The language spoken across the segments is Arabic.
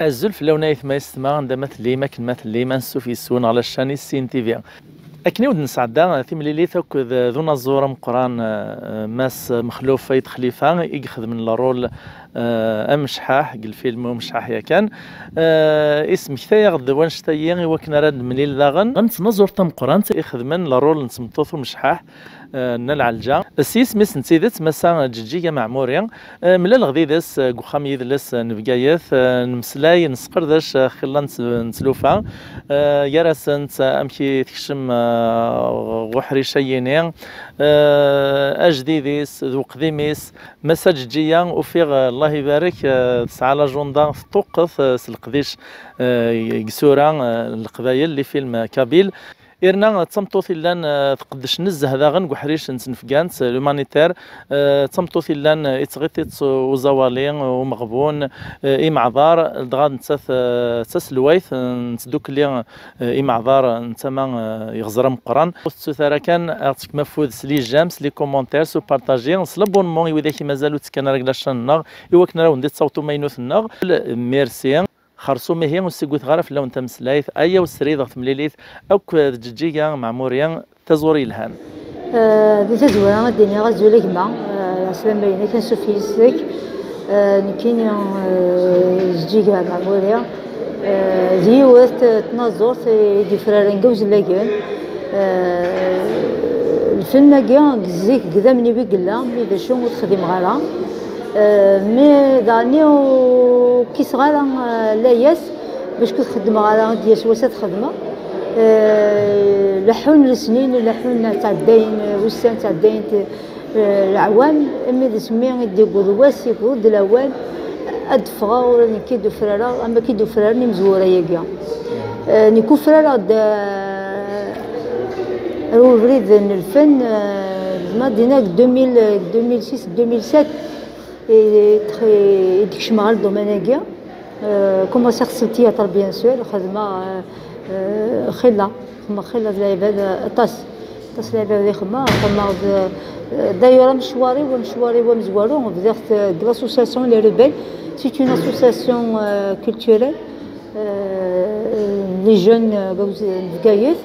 الزلف لونايث ما يستمع عندما تليما كلمة ليما نسوف يسون على الشاني السين تي في. أكني ود نسعدا ثمليلي ثوك ذو نزور مقران ماس مخلوف فايد خليفة يخدم من لارول أمشحاح قل فيلم مشحاح يا كان اسم كثايا غد وانشتايا وكنا راد مليل ذاغن غنتنظر تم قران يخدم من لارول نسمطوث مشحاح نلعلجا السيس مس نسيدت مسا جيجيا معموريا ملا الغديدس قخام يدلس نبقايث نمسلاي نسقردش خلا نسلوفا يرسنت امشي تكشم غحري شيني اجديديس ذو قديميس مسا جيجيا وفيغ الله يبارك تسعى جوندا توقف سلقديش يقسورا القبايل اللي فيلم كابيل إرنا تمطوث لان تقدش نزه داغن وحريش نسنفكانت لومانيتير تمطوث لان يتغيث وزوالين ومغبون إمعذار دغاد نتاث تاس الويث نتدوك لي إمعذار نتما يغزر مقران وستثارا كان أعطيك مفوذ سلي جامس لي كومونتير سو بارطاجي نصلبون إذا كي مازالو تكنا راكلاش النغ يوكنا راو ندير صوتو ماينوث النغ ميرسي خرصو مهي وسيقوث غرف لو انت مسلايث ايا وسري ضغط مليليث اوك جيجيا معموريا تزوري الهان دي تزورا الدنيا غزولي كما السلام بينا كنشوف فيسك نكين جيجيا معموريا دي وقت تنظر دي فرارين جوز لاكين الفيلم كاع كزيك كذا مني بقلا مي باش تخدم غالا مي داني كي صغار لاياس باش كتخدم على ديال وسط خدمه لحون السنين لحون تاع الدين وسان تاع الدين العوام مي سمي دي قدواس يقود الاول ادفغا ولا كيدو فرارا اما كيدو فرارني مزوره ياكا نيكو فرارا رو بريد الفن ما دينا 2006 2007 يدكشم على الدومين كاع كوماسير سي تياتر بيان سور خدمه خلا خلا العباد طاس العباد اللي خدمه دايره مشواري ومزوارو بدات لاسوسياسيون لي روبيل سي اون اسوسياسيون كولتوريل لي جون دكايث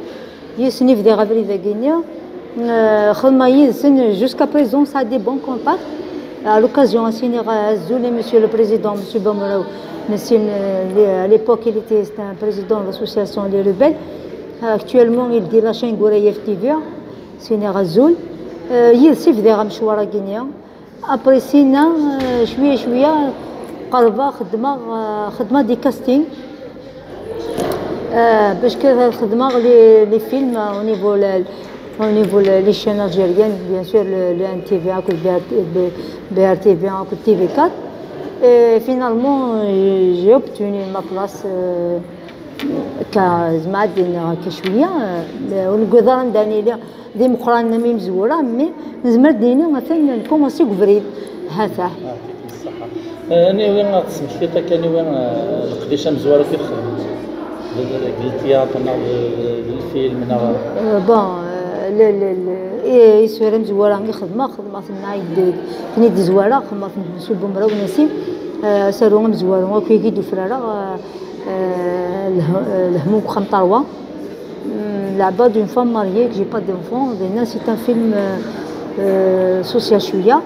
يسني في دي غابري ذاكينيا خدمه يسن جوسكا بريزون سا دي بون كونتاكت. À l'occasion, Monsieur le Président, M. Bamorao, à l'époque, c'était un président de l'association des rebelles. Actuellement, il dit la chaîne Gourayev TV, c'est Razoul. Il s'est fait des ramchouara guinéens. Après, Sina, شوية قربا خدمة دي كاستينغ باش خدمة لي فيلم au niveau les chaînes algériennes, bien sûr le NTV, BRTV, TV4. Et finalement, j'ai obtenu ma place كزمادين كشويه ونقدر داني لي دي مقران مي مزوره مي نزمر ديني مثلا نكومونسي كفريد هذا الصحه انا وين غتسمحي كان وين القديشه مزوره كتخدم التياتر الفيلم بون لا يسوى مزوره غير خدمه تنعيد كني دي زواره خدمه مسؤول بمرا ونسيم سارو مزوره وكيدو فراره الهموم خمطروه لعبه دون فام ماريي كي جي با دونفون دينا سي ان فيلم سوسيال شويه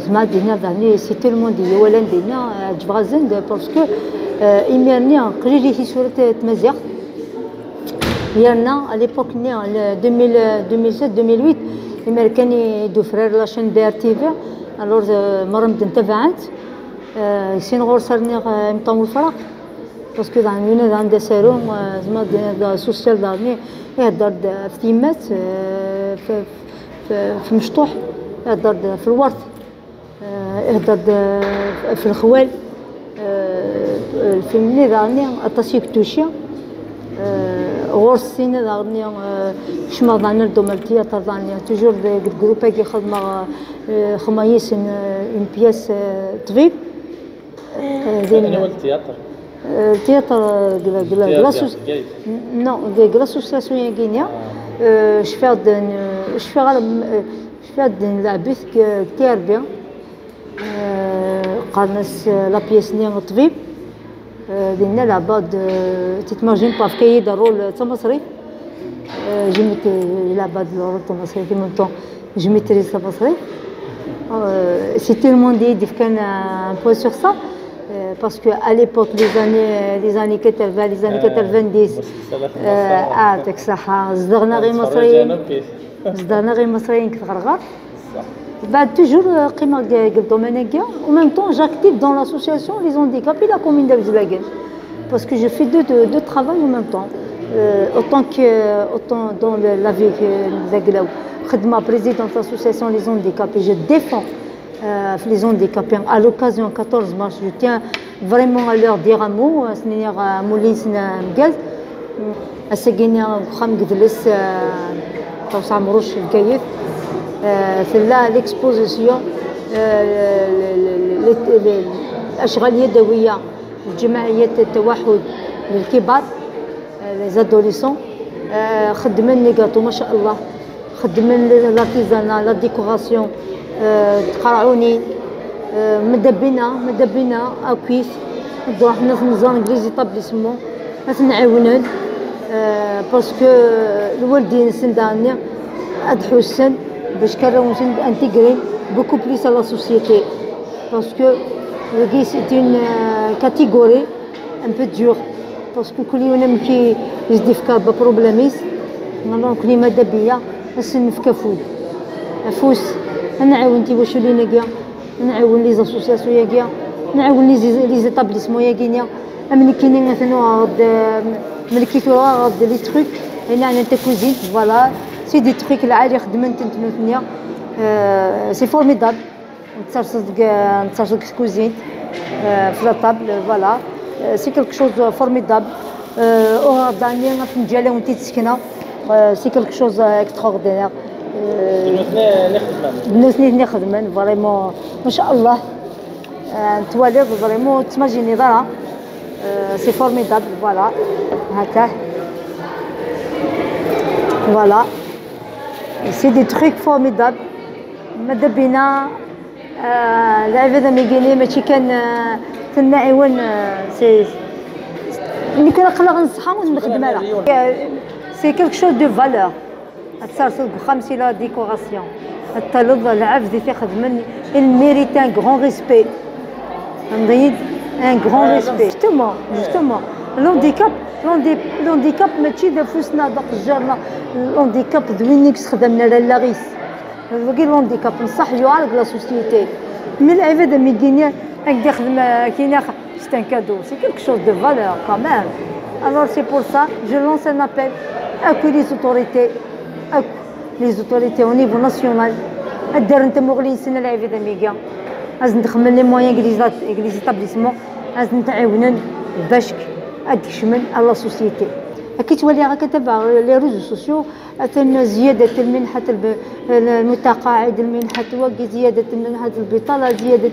زعما دينا داني سي تولمون دي ولا دينا عجب غازن باسكو ايميرني قليلي في صوره تمازيغ ديالنا ليبوك ني 2007 2008 الامريكاني دو فرير لاشين بي ار تي في الور مرمد انتفعت سين غور صارني مطون الفراق باسكو عندنا عند سالون زعما دا سوسيال دارني يهدر في تيمات في مشطوح يهدر في الورث يهدر في الخوال الفيلم دارني اطاسيك توشيا غور السنة دارني كشما دارني دوم التياتر دارني توجور الجروب كي خدمة خمايس اون بياس طبيب شنو هو التياتر؟ التياتر نو دي غلاسوسياسيون غينيا شفيغ فهاد نلعبت كتير بيان. قالناس لا بيس ني الطبيب درنا لعبة تتماجين با في كايي رول تا مصري. جميت لعبة رول تا مصري في ميم طون جو ميتريز تا مصري. سي تيلمون دي كان ان بو سور سا parce que à l'époque les années 80 les années 90 ديك الصحة صدغنا غير مصريين كتغرغر. بعد toujours قيمة قلتهم هكا en même temps j'active dans l'association les handicapés la commune d'Abzelaguel parce que je fais deux travail en même temps autant dans la vie que Zaglaou خدمة présidente de l'association les handicapés je défends les handicapés à l'occasion 14 mars je tiens vraiment à leur dire un mot سنير مولين سنا مقال أساقينا خام قدلس توسع مروش الكيف ثلا ليكسبوزيسيون الأشغال اليدوية وجمعية التوحد للكبار لي زادوليسون خدمن لي غاتو ما شاء الله خدمن لارتيزانا لا ديكوراسيون تقرعوني مدبنا اكويس نروح نزور انجليزي طابليسمون نعاونن باسكو الوالدين سنداني ادحو السن باش كانوا انتيغري بوكو بليس لا سوسيتي باسكو لي سي اون كاتيجوري ان بو دور باسكو كل يوم كي يزدفكا ببروبليميس نالون كلي مدبيه نسن فكافود افوس نعاون تيواش لينا كاع نعاون لي زاسوسياسيون ياكيا نعاون لي زيتابليسمون ياكينيا ملي كاينين مثلا غاد ملي كيتورا غاد لي تروك هنا انا تا كوزين فوالا سي دي تروك العالي خدمت نتنوثنيا سي فورميدابل نتصرصد كوزين في لا طابل فوالا سي كلك شوز فورميدابل او دانيا نجالي وانتي تسكنه سي كلك شوز اكستراوردينير بنوثني نخدمن فريمون ما شاء الله تواليض فريمون تماجيني دارها سي فورميدابل فوالا هكا فوالا سي دي تروك فورميدابل ماذا بينا العباد ميكيني ماشي كان تنعيون سي ملي كنقلق نصحى ونخدم لها سي كلك شوز دو فالور تصرصد بخمسة لا ديكوراسيون الطلب العفز اللي تخدم الميريت ان غران ريسبي نضيد ان غران ريسبي جوستومون لونديكاب ماشي دافوسنا داق الجارنا لونديكاب دوينيكس خدمنا لاغيس باقي لونديكاب نصحيو على لا سوسيتي من العباد ميكينيا هكدا خدمه كاينه سي ان كادو سي كيلك شوز دو فالور كمان alors c'est pour ça je lance un appel à que les autorités au niveau national الدار انت مغلين سنه العباد ميكا لازم ندخل لي مويان اغليز ايتابليسمون لازم نتعاونن باش ادكشمن على سوسيتي كي تولي غا كتابع لي ريزو سوسيو زياده المنحه المتقاعد المنحه واقي زياده منحه البطاله زياده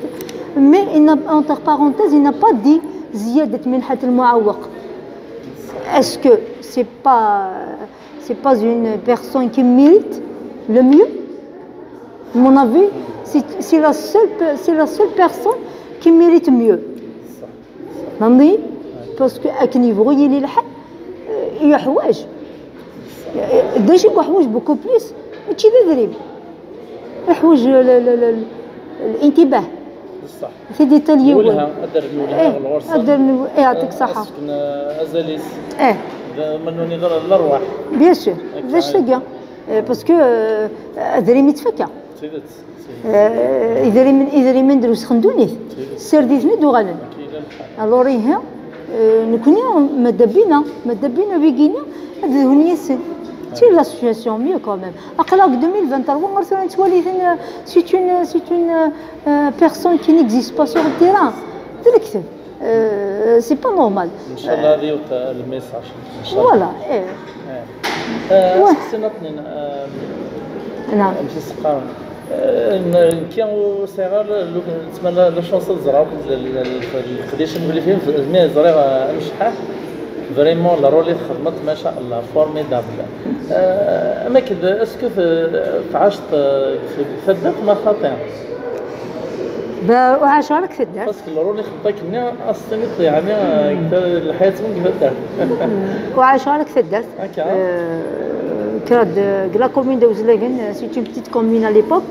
مي ان انتر بارونتيز il n'a pas dit زياده منحه المعوق est-ce que c'est pas une personne qui mérite le mieux? À mon avis, c'est la seule personne qui mérite mieux. نظن باسكو اكنيفو اللي الحق هي حوايج داش حوايج بوكو بليس ماشي دريب حوايج الانتباه بصح في ديتاليو ولها ادر نولها الغرسه ادر يعطيك الصحه ازاليس منوني الارواح بيان سور باش تلقى باسكو دريم يتفكى إذا من دروس خندوني سرديتني دوغانا الوريها نكوني مدبينا بيجينا هذا هوني سن تي لا سيتواسيون ميو كوميم اقلاق 2023 غير تولي سي اون بيرسون كي نيكزيست با سور التيران ديريكت سي با نورمال ان شاء الله هذه الميساج ان شاء الله فوالا سنتني نعم ماشي سقام كانوا صغار تسمى لا شونس زراو القديش نولي فيهم مي زريغ مشحال فريمون لا رولي خدمت ما شاء الله فورميدابل اما كذا اسكو عشت فدات ما خاطئ وعاش غير كفدات باسكو الرولي خطاك لنا اصلا يعني الحياه من كفدات وعاش غير كفدات كراد لا كومين دو زلاغن سي اون بتيت كومين ا ليبوك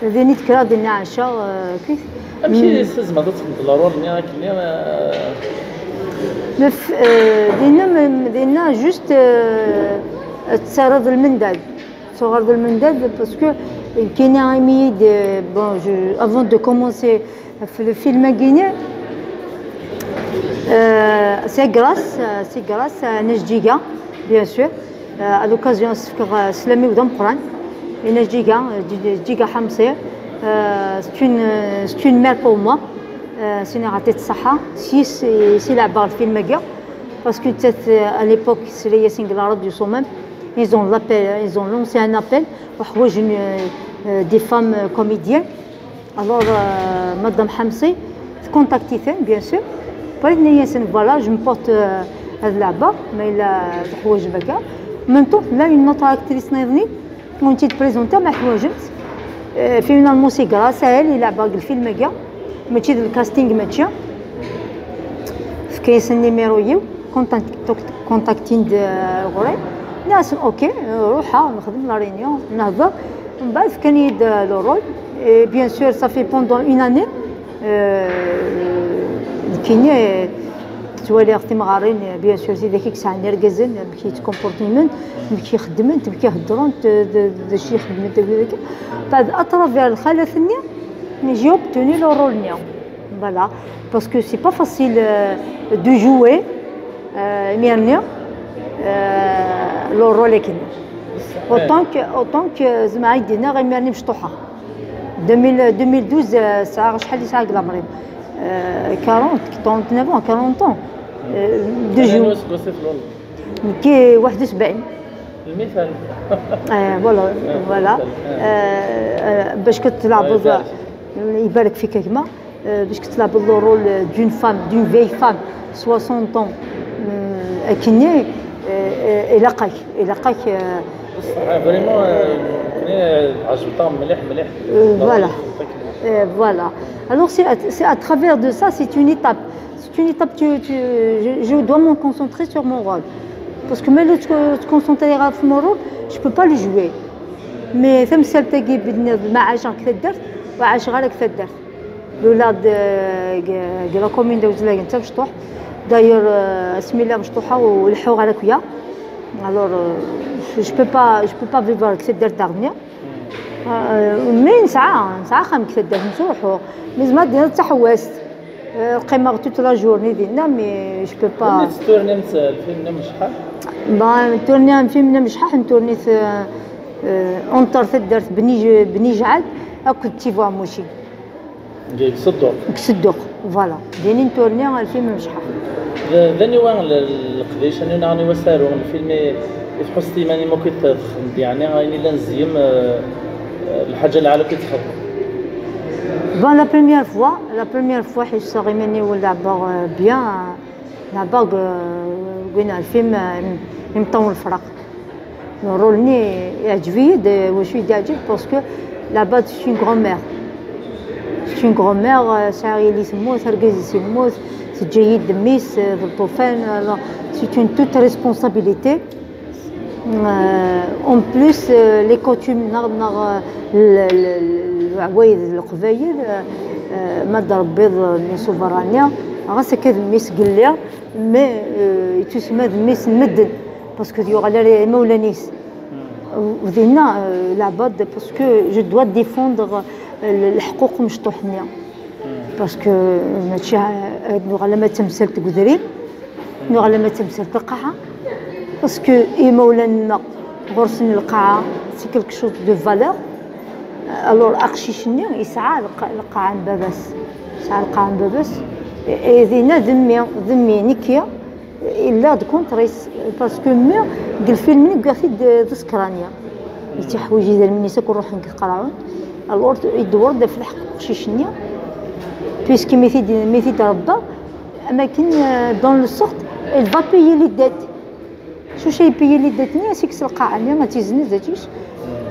ذنيت كراد لنا عاشا كيف امشي زعما تخدم الرول نياك دينا جوست تسرد المنداد تسرد المنداد باسكو كاين عميد بون افون دو كومونسي في الفيلم كيني سي غراس نجيكا بيان سور ا لوكازيون سفكر سلامي ودم قران نجيكا حمصي c'est une mère pour moi c'est une ratée de Saha si la barre film gars parce que à l'époque c'est les Singlares du sommet ils ont lancé un appel pour des femmes comédiennes alors madame Hamsi contactée bien sûr voilà je me porte là-bas mais là حوايج بكا même temps là une autre actrice نايضني وانت تبريزونتا ما حواجمت فينالمون سي غراس ا elle يلعب باقي الفيلم كاع ماشي الكاستينغ ماشي كاين النيميرو يو كونتاكتين غوري ناس اوكي روحها نخدم لا رينيون نهضر من بعد كان يد لو رول بيان سور صافي بوندون اون اني كاين توالي اختي مغارين بيان سور سي داك كيسع نركزن كي تكومبورتمون كي خدمن كي هضرون داكشي خدمت داك بعد اترافير الخاله ثاني نجي اوبتوني لو رول نيا فوالا باسكو سي با فاسيل دو جوي ميرنيا لو رول كنا اوطونك زعما عيدنا غير ميرني مشطوحه 2012 ساعه شحال ساعه كلامرين 40 39 40 طون دو جو كي 71 المثال فوالا باش كتلعب يبارك فيك كما باش كتلعب لو رول دون فام دون فيي فام 60 طون كني يلاقاك فريمون عجبتهم مليح voilà alors c'est à travers de ça c'est une étape je dois me concentrer sur mon rôle parce que même te concentrer sur mon rôle je peux pas le jouer mais ثم سالتقي ما عاش كذا درت وعاش غير كذا درت لولاد لا كومين دوز لاك انت مشطوح داير اسمي الله مشطوحه والحو على كيا alors je peux pas vivre كذا درت دغنيا مين ساعه خام كذا درت نروحو لازم دير حتى حواست القيمه توت لا جورني ديالنا مي جو بو با تورني الفيلم مش شحال تورني الفيلم مش شحال نتورني في اونتر درت بني جعد اكل تيفوا موشي جاي صدق فوالا ديني نتورني الفيلم مش شحال ذاني وان القديش انا نعني وسارو الفيلم تحسي ماني ممكن تخدم يعني غادي لا نزيم الحاجه اللي على كيتخدم Bon, la première fois, je suis revenue d'abord bien, d'abord, le film, il me tombe le frac. Le rôle est adjuvide, je suis adjuvide parce que là-bas, je suis une grand-mère. Je suis une grand-mère, ça arrive, c'est Jayid de Miss, de Pofen, c'est une toute responsabilité. En plus, les coutumes, العوايد القبايل ما ضرب بيض من سوفرانيا غاسا كاد الميس قليا مي تسمى الميس مدن باسكو ديو على مولانيس ودينا العباد باسكو جو دوا ديفوندر الحقوق مشطوحنيا باسكو ماشي على ما تمثلت قدري على ما تمثلت القاعه باسكو اي مولانا غرسني القاعه سي كلك شوز دو فالور الور اقشيشني يسعى القاعه باباس يسعى القاعه باباس اذينا ذمي نيكيا الا كونتريس باسكو مي قال فيلم كاع في دسكرانيا يتحويجي ديال النساء كون روحين كيقراون الور يدور في الحق قشيشني بيسكي ميثي ربا اماكن دون لو سورت il va payer les dettes شو شي بيي اللي داتني سيكس القاعه اللي ما تيزني زاتيش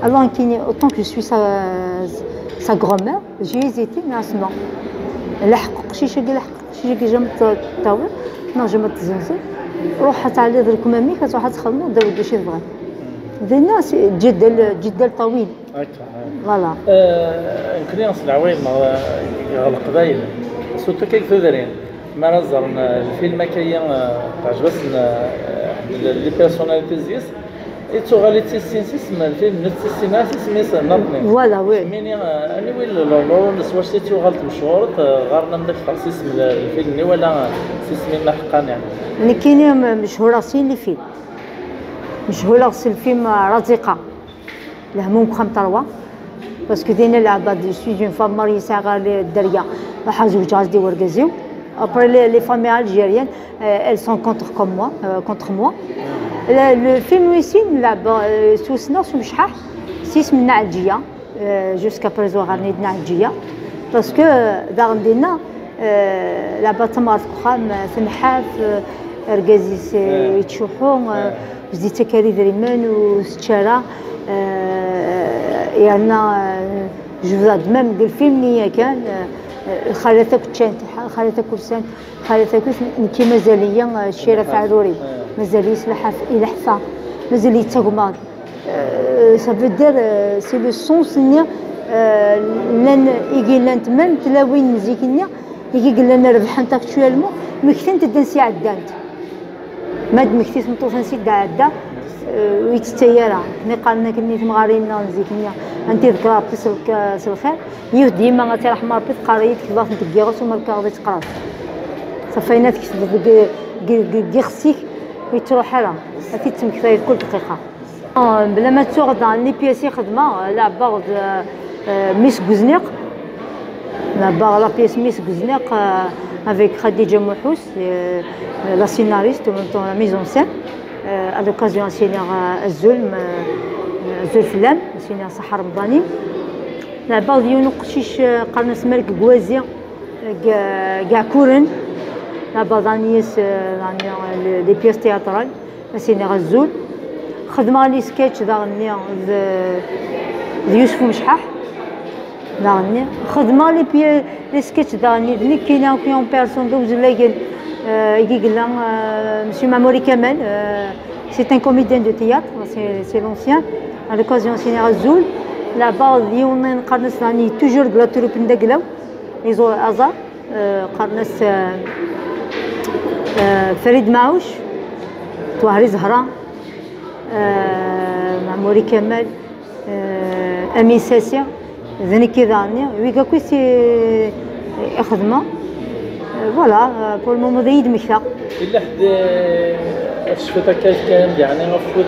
الوغ كيني اوتون كو سوي سا غرومير جي هيزيتي ناس نو لحق شي لحق شي جا متطاول نو جا متزنزل روح تعالي درك مامي كتروح تخدمو داو داكشي اللي بغات درنا جدال طويل فوالا يمكن نص العوائل القبايل سورتو كيك فودرين ما نزرن الفيلم كاين تعجبسنا لي بيرسوناليتي زيس ايتو غالي تيسين الفيلم نتسينا سميس نطني فوالا وي ميني اني ويل لورنس واش تيتو غلط مشهور غارنا من داك الخصيص من الفيلم ني ولا سيسمي ما حقا يعني كاينين مشهوره سين لي فيلم مشهوره سي الفيلم رزيقه الهموم خمطروه باسكو دينا لعبه دي سوي اون فام ماري ساغا الدريه راح زوجها دي وركازيو après les familles algériennes elles sont contre moi le film ici لعبه سوسنا سمشحاح سيس من نعجيه jusqu'à présent غادي نعجيه باسكو داغندينا لعبه تمارس خام في النحاف ركازيس يتشوحون بزيت تكاري دريمان وستشارة يعني جوزاد مام ديال الفيلم نيا كان خالتك تشانت خالتك كرسان خالتك نتي مازاليا الشيره فعروري مازال يسلح الى حفا مازال يتقماد صافي دير سي لو سونس نيا لان يجي لان تمام تلاوين مزيكنيا يجي قال لنا ربحت اكطوالمون مكثنت دنسي عدانت ماد مكثيس مطوفن سيد عدا ويتستيرا ني قالنا كني تمغارينا مزيكنيا انت ذكرى بس الخير يو ديما غاتي رحمه ربي تقريت كلاص نتكيغوس وما غادي تقرا صفينات كي خصيك ويتروح لها غادي تمكثاي كل دقيقه بلا ما تغدا لي بياسي خدمه لعبه ميس غوزنيق لعبه لا بياس ميس غوزنيق avec Khadija Mouhous, la scénariste, en même temps la mise en scène, à l'occasion de Zulm Flam, le Sahar Mbani. La base de Younouchish Qarnas Merk Gouazia, Gakouren, la base des pièces théâtrales, le scénario Zul. خدمة لي سكيتش داغني يوسف مشحاح داغني خدمة لي سكيتش داغني دني كاينه كيون بيرسون دوز لاكن يجي قال مسيو ماموري كمال سي ان كوميديان دو تياتر سي لونسيان à l'occasion سينيرا زول لا باز يونين قرنس راني توجور قلا تروب ندقلاو يزور ازار قرنس فريد معوش طوهري زهرة ماموري كمال امين ساسي ذني كيداني ويكا كويسي خدمه فوالا بور المومون دايد مكتا الا حد شفت كان يعني المفروض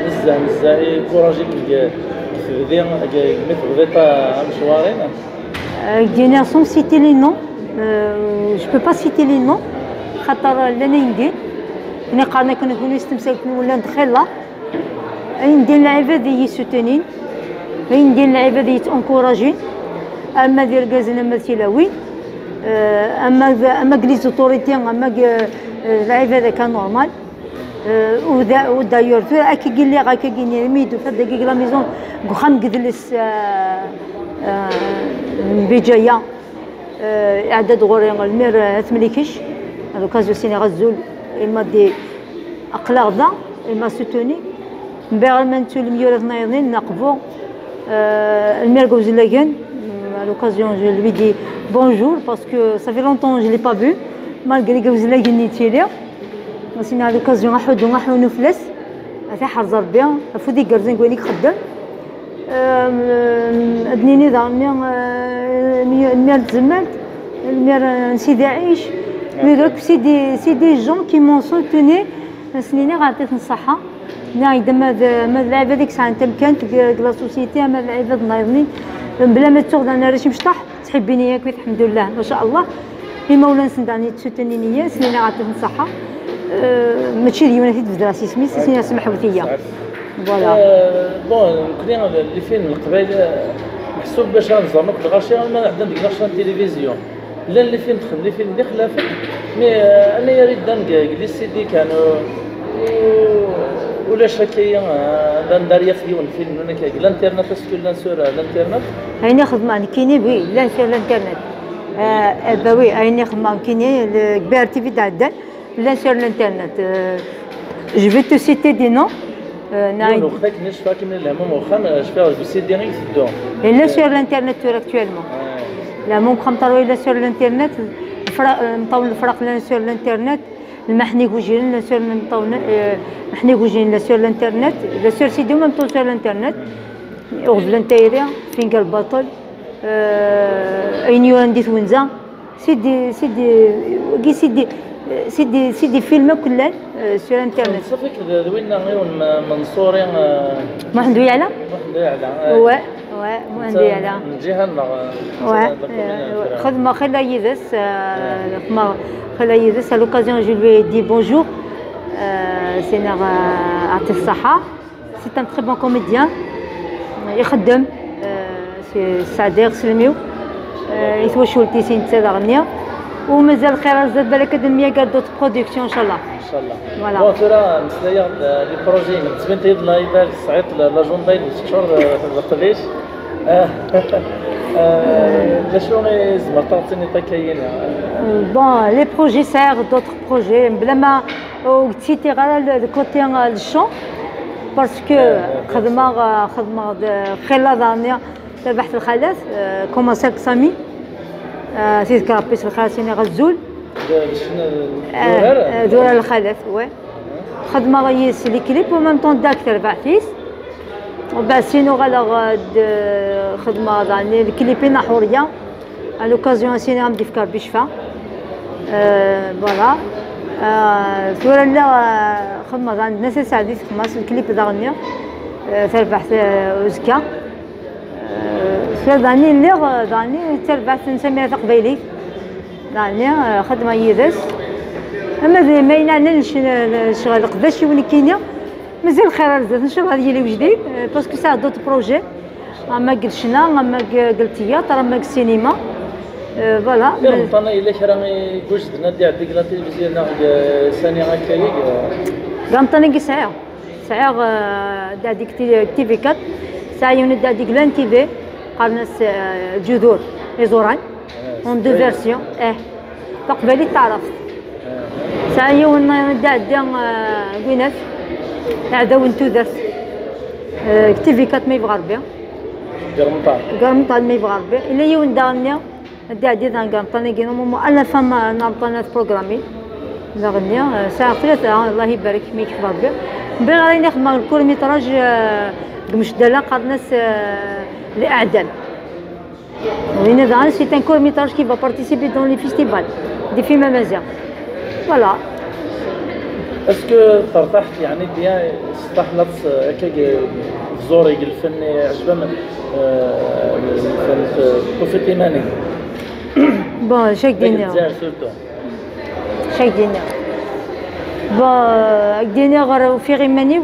نزه كوراجي كيفدي متغطى مشوارين دينا سون سيتي لي نون جو بو با سيتي لي نون خاطر لا ندير انا قارنا كنا نستمسك ولا ندخل لا ندير العباد يسوتونين ندير العباد يتانكوراجين اما دير كازنا مثلا وين اما كليز اوتوريتي اما العباد كان نورمال ودايور اكي قال لي غاكا كاين ميدو في دقيقه لا ميزون خام قدلس بجايه اعداد غوري المير تمليكش لوكازيو سينيغا زول اما دي اقلاغدا اما سوتوني مبيغ منتو الميورات نايضين نقبو المير غوزلاكن à l'occasion je lui dis bonjour parce que ça fait longtemps que je l'ai pas vu malgré que vous l'avez نيتيليا سينا à l'occasion نحو نفلس في حرز ربي فودي كرزين كوينيك خدام ادنيني داني المير تزمات المير نسيدي عيش ميغرك سي دي جون كي مون سوتوني سنيني عطيتني الصحه نايدا ما العباد ديك الساعه انت مكانت لا سوسيتي ما العباد نايضني بلا ما تاخذ انا راه مشطح تحبيني ياك الحمد لله ما شاء الله في مولانا سنداني تسوتني نيه سنيني عطيتني الصحه ماشي ديما في دراسي سميت سنيني سمحوتيه فوالا بون كلينا لي فيلم القبائل محسوب باش نزرمك الغاشي ما عندنا ديك لاشين تيليفزيون لا اللي فين دخل اللي فين اللي خلافك مي انا يريد دنك لي سيدي كانوا ولاش هكايا داريا في ديون فيلم هناك الانترنت اسكو لانسور الانترنت هايني خدمان كاينين وي لا سير الانترنت با وي هايني خدمان كاينين كبار تي في تاع الدار لا سير الانترنت جو في تو سيتي دي نو نايم وخداك نشفى كيما الهموم واخا شفاو جو سي ديريكت يسدوهم لا سير الانترنت اكطوالمون لا مون خمطروا لا سير الانترنت نطول الفرق لا سير الانترنت المحني وجين لا سير محني وجين لا سير الانترنت لا سير سيدي ما مطول سير الانترنت اغفل انتايريا فين قال باطل اينيو عندي ثونزا سيدي سيدي فيلم كلان سير الانترنت صافيك دوينا غير منصوري ما عنده يعلم واه ما عنده يعلم نجيها واه خدمه خلا يدس خدمه خلا يدس à l'occasion je lui ai dit bonjour c'est عطيه الصحه c'est un très bon comédien يخدم سعدي غسلميو يتوشوا لتيسين تاع غنيه ومازال خير زاد بالك هاد المية قال دوت برودكسيون ان شاء الله ان شاء الله فوالا بون ترى مسلايا لي بروجي بالنسبه لي الله يبارك صعيط لا جونداي شهور القديش شنو زعما تعطيني كاين بون لي بروجي سير دوت بروجي بلا ما قلتي غير الكوتي الشون باسكو خدمه خلال دانيا تاع بحث الخلاف كومونسير سامي سيد كرابيس الخاسيني غزول دورة الخلاف وي خدمه غيس لي كليب ومام طون داكتر بعثيس وبعد سينو غادا خدمه داني الكليبين حوريه على لوكازيون سيني غندي في كربيشفا فوالا دورة لا خدمه داني الناس سعديت خدمه الكليب داغنيا تربح وزكا داني اللي داني تربح نسميها تقبيلي داني خدمه يدس اما ما ينعنلش الشغل قداش وين كاينه مازال خير زاد ان شاء الله ديالي وجديد باسكو ساعه دوت بروجي اما قلشنا اما قلت تياتر اما السينما فوالا رمضان الا كرا يقولش نادي عندك لا تلفزيون ثاني هكايا رمضان ساعه داديك تي في 4 ساعه يونت داديك لان تي في قالناس جذور ايزوران اون دو فيرسيون تقبلي تعرفت ساعه يوم دادي كوينات هذا وانتو درت تي في 4 ما يبغى ربي قرمطان ما يبغى ربي الا يوم دانيا دادي دان قرمطان كينو مؤلفه ما نرطانات بروغرامي غنيا ساعه ثلاثه الله يبارك ما يكفى ربي بغي غادي نخدم الكور ميتراج قمش دالا قرناس الاعدام وين دان سي ان كور ميتراج كي با بارتيسيبي دون لي فيستيفال دي فيلم امازيغ فوالا اسكو ترتحت يعني بيان استحلت هكاك زوري الفن عجبه من الفن توفيق ايماني بون شاك دينا بون دينا غير في غيماني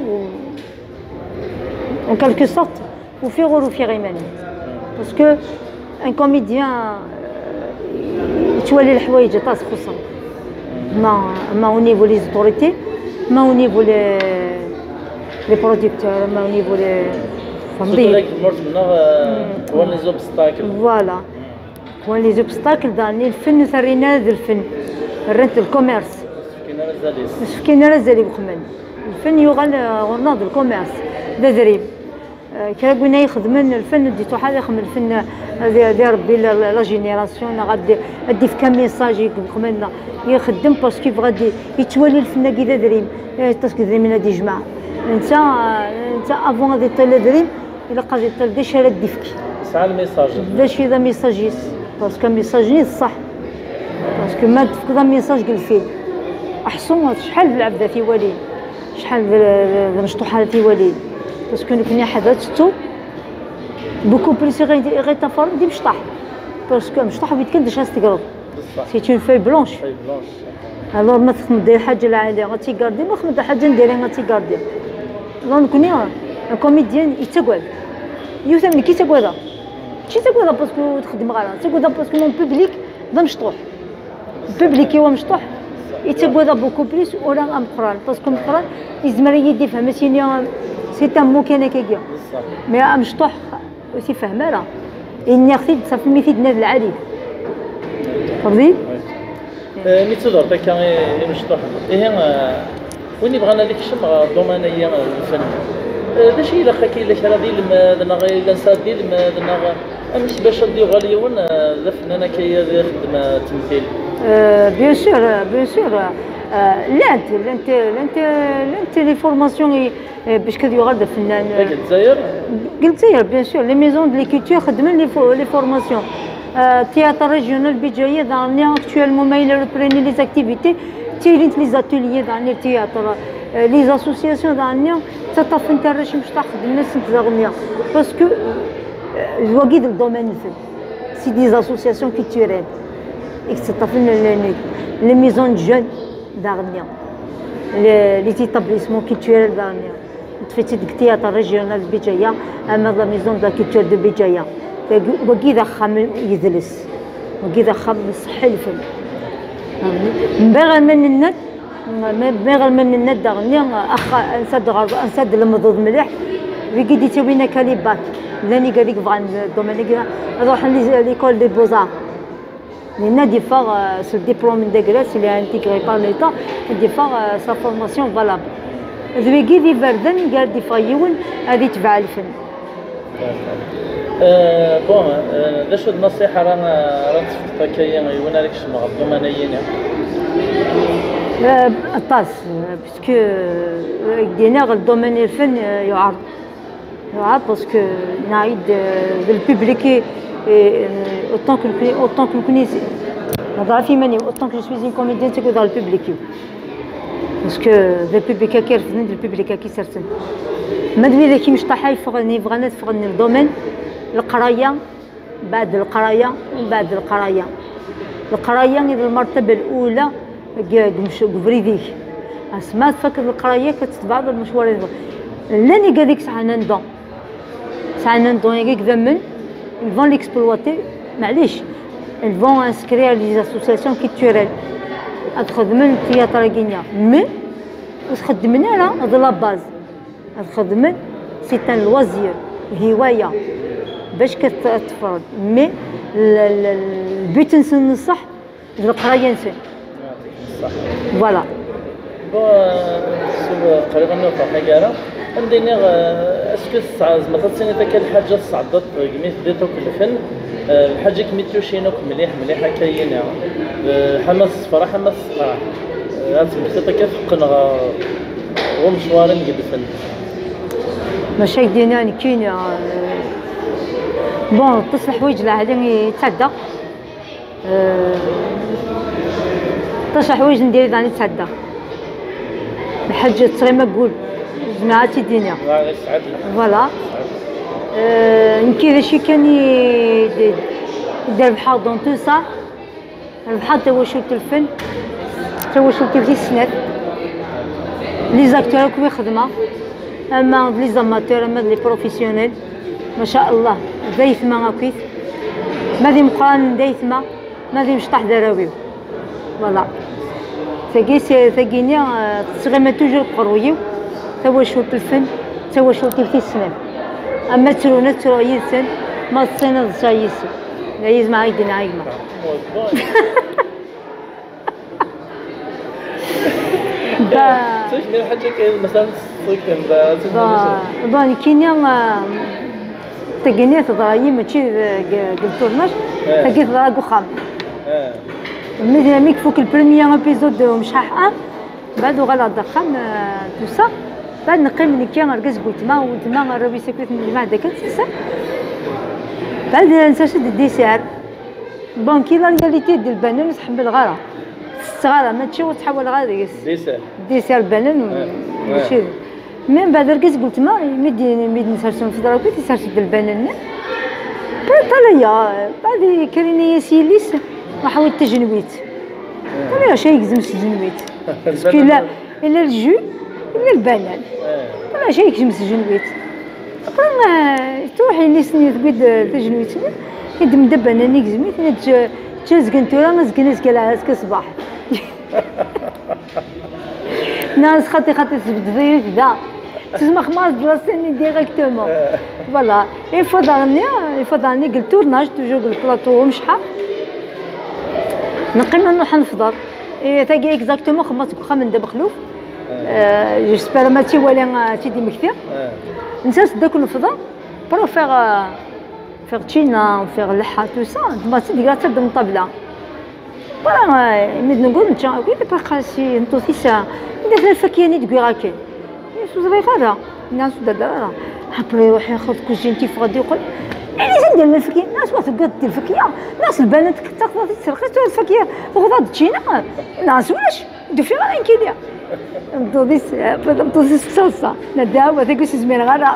en quelque sorte وفي غير وفي غيماني باسكو ان كوميديان تولي الحوايج تاع خصهم ما au niveau les autorités ما au niveau les producteurs ما au niveau les familles وين لي زوبستاكل فوالا وين لي زوبستاكل داني الفن ثرينا هذا الفن الرنت الكوميرس كاين رزالي بخمن الفن يغال غناض الكوميرس دريب كي قلنا يخدمن الفن ديتو حاجه يخدم الفن ديال ربي لا جينيراسيون غادي في كام ميساج يخدم يخدم باسكو غادي يتولي الفن كذا دريم تاسك دريم هادي جماعه انت افون غادي طيل دريم الا قادر طيل دي شارك ديفكي ساعه الميساج باش اذا ميساجيس باسكو ميساجيس صح باسكو ما تفقد ميساج قال فيه احسن شحال العبده في وليد شحال مشطوحه في وليد باسكو كنا حدثتو بوكو بليس غير تفرد دي مشطح باسكو مشطح بيت كندش غتقرب سي اون فاي بلونش الوغ ما تخدم دير حاجه العاديه غتيكاردي ما خدم حاجه نديرها غتيكاردي الوغ نكوني كوميديان يتقعد يوثم كي تقعد شي تقعد باسكو تخدم غير تقعد باسكو مون بوبليك دا مشطوح البوبليك هو مشطوح يتبغى بوكو بليس ولا مقران باسكو مقران يزمر يفهم سيني سي ان مو كان هكايا مي مشطوح تيفهم راه اني اختي صافي مي تيدنا العريف فهمتي مي تدور داك مشطوح وين بغانا ديك الشمع الضمانيه الفن داش الا كاين لك راه ديال المادنا غير نساد ديال المادنا امس باش نديو غاليون لا فنانه كيخدم التمثيل بيان سور لانت لي فورماسيون باش كديو غير فنان الجزائر الجزائر بيان سور لي ميزون دو لي كولتور خدمين لي فورماسيون تياتر ريجيونال بجايه دانيا اكطوالمون ما الى ريبريني لي زاكتيفيتي تيرينت لي زاتوليي دانيا تياتر لي زاسوسياسيون دانيا تطفن ترش مش تاخذ الناس تزغنيا باسكو الوقيد الدومين الفن سي دي زاسوسياسيون كولتوريل تطفن لي ميزون جون دارنيا لي تيتابليسمون كولتوريل دارنيا تفيتي ديك تياتر ريجيونال بجايه اما لا ميزون دا كولتور دو بجايه وقيد خام يجلس وقيد خام صحي الفن مبغى من النت داغني اخا نسد المضوض مليح ويقيدي تيوينا كاليبات لاني قال لك بغا الدومين نروح ليكول دي بوزار لان دي فار سو ديبلوم دي غريس اللي انتيغري بار ليتا دي فار سا فورماسيون فالابل ويقيدي فردن قال دي فايون هذه تبع الفن بون واش النصيحه راه تفكر كاين يونا لك شنو الضمانيين الطاس باسكو دينا الدومين الفن يعرض باسكو نعيد للبوبليك autant que نكوني نهضر في ماني autant que je suis une comédienne c'est que dans le public باسكو البوبليك كيرفدني البوبليك كيسرسن ما دبي ذاك مشطحه يفغني بغانا تفغني الدومين القرايه بعد القرايه ومن بعد القرايه إذا المرتبه الاولى فريديك اسمات فكر القرايه كتتبع المشوار لاني قال لك ساعه ياك ذمن فون ليكسبلواتي معليش فون انسكرير لي اسوسياسيون كولتوريل تخدمن تياتر كينيا مي وتخدمنا راه هاد لا باز تخدمن سي ان لوازير هوايه باش كتفرض مي البيت نسن الصح القرايه نسن فوالا قريبا نوقع حاجه عندنا اسكو زعما تصيني داك الحاجه صعدت كميت ديتو في الفن الحاجه كميتو شينوك مليحه كاينه حماس الصفراء حماس الصقاع هاد المخطط كيف قنغ ومشوارين قد الفن ماشي دينا كاين بون تصل حوايج العادي يتعدى تصل حوايج ندير داني يتعدى الحاجه تريما قول جماعتي دينا فوالا يمكن شي كان يدير بحال دون تو سا بحال تواشلت الفن تواشلت في السنات لي زاكتور كوي خدمه اما لي زاماتور اما لي بروفيسيونيل ما شاء الله دايثما هكيت مادي مقران دايثما مادي مشطح دراويو فوالا ثقيني تسغيما توجور قرويو تواشلت الفن تواشلت في السنات اما ترونا ترو يسن ما تصينا تصايسو لا يزمع يدنا عيما تشمل حاجه كاين مثلا بون كاين تقنية تضايي ماشي قلتولناش تقيت ضراق وخام ميك فوق البريميير ابيزود مشحح بعد غلا ضخم تو سا بعد نقيم لي كان ركز قلت ما ربي سكرت من ما داك السا بعد نساشد الديسير بون كي لا رياليتي ديال البنان تحب الغرا الصغاره ما تشي وتحول غادي ديسير البنان ماشي من بعد ركز قلت ما ميد نسرسون في دراكو تسرسد البنان طلعيا بعد كريني سيليس وحاول تجنويت انا شي يقزم الجنويت باسكو لا الا الجو الا البنان انا شي يقزم الجنويت تروحي نسني تقعد تجنويت يدم دبا انا نيكزميت تجاز كنتورا نزكنس كلا صباح ناس خاطي تثبت ضيف ذا تسمى خماس بلاصتني ديريكتومون فوالا يفضلني قلت تورناج توجو البلاطو مشحال نقيم نروح نفطر تاقي اكزاكتومون خمس من دابا خلوف جيسبر ماشي ولا تيدي مكثير نساس داك نفطر برو فيغ تشينا وفيغ لحا تو سا ما تدي غاتا دم طابله برا ميد نقول نتا كنت باقاسي نطوسي ساعه ندير الفكياني تقول راكين صغير هذا الناس دار حبري يروح ياخذ كوجين كيف غادي يقول انا ندير الفكيه الناس واش تقد الفكيه ناس البنات تاخذ تسرقي الفكيه وغدا تجينا ناس واش ندير فيها غير كيدير نطوسي الصلصه نداو هذاك واش زمير غادا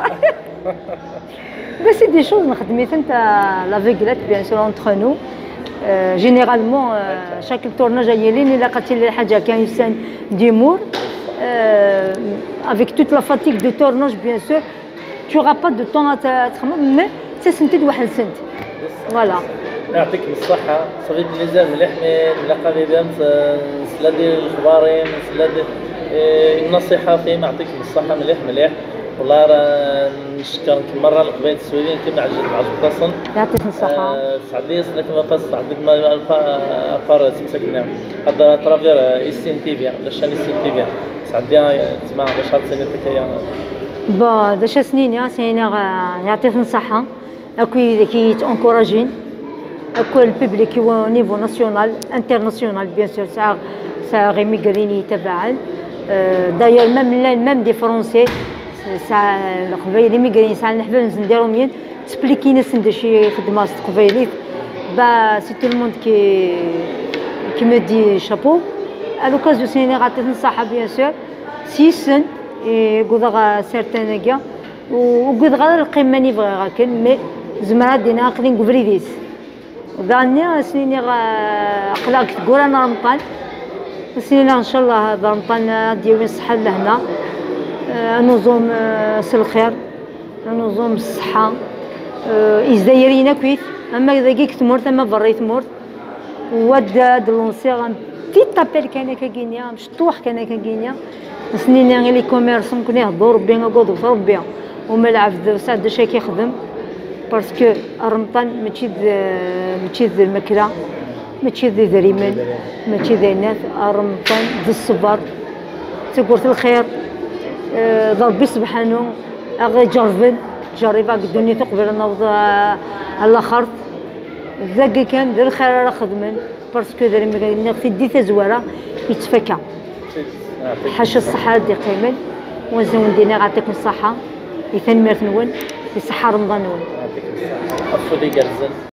بس دي شوز نخدميت انت لا فيغلات بيان سور اونتر نو جينيرالمون شاك تورناج ديالي الا لقيتي لي حاجه كان يسان ديمور avec toute la fatigue de tournage bien sûr tu n'auras pas de temps à تخمم mais c'est سنتي واحد سنت فوالا يعطيك الصحة صافي ميزان مليح نلقى بيبان نسلادي الخبارين نسلادي النصيحة فيهم يعطيك الصحة مليح والله راه نشكرك مرة القبائل السويدين كما عجبت اصلا يعطيك الصحة سعدي كما باس عندك ما فار سمسكنا هذا ترافير استين تيفيا ولا شان استين تيفيا سعدي تسمع باش هاد سنين تكايا با داش سنين يا سينا يعطيك الصحة اكو كي تانكوراجين اكو الببليك هو نيفو ناسيونال انترناسيونال بيان سور سا غيميغريني تبعا داير ميم دي فرونسي ساعة القبايلي ميغرين ساعة نحبل نديرو مين تسبليكي ناس ندير شي خدمة قبايلي با سي تو الموند كي مو دي شابو الوكازيون سيني غاتي نصحها بيان سور سيسن كوضا سيرتان كاع وكوضا القيمة ني بغي غاكن مي زعما دينا قلين كفريديس وداني سنيني قلاك تقول انا رمضان سنينا ان شاء الله هذا رمضان ديالي الصحة لهنا نظام الخير نظام الصحة إزدايرينا كويس أما إذا جيك تمرت أما بريت مرت وداد لونسيغ في تابيل كان كاكينيا مشطوح كان كاكينيا سنين غير لي كوميرسون كنا يهضروا ربي نقعدوا في ربي وما العبد ساعة شي كيخدم باسكو رمضان ماشي ذي الماكلة ماشي ذي دريمن ماشي ذي الناس رمضان ذي الصبر تقول الخير ربي سبحانه غير جربها الدنيا تقبل نوض على خرط ذاك كان دير الخير راه خدمن باسكو داري ما في ديتا زواره يتفكى حاشا الصحه دي قيمن وزون دينا يعطيكم الصحه يثني ميرت نون يصحى رمضان نون يعطيك الصحه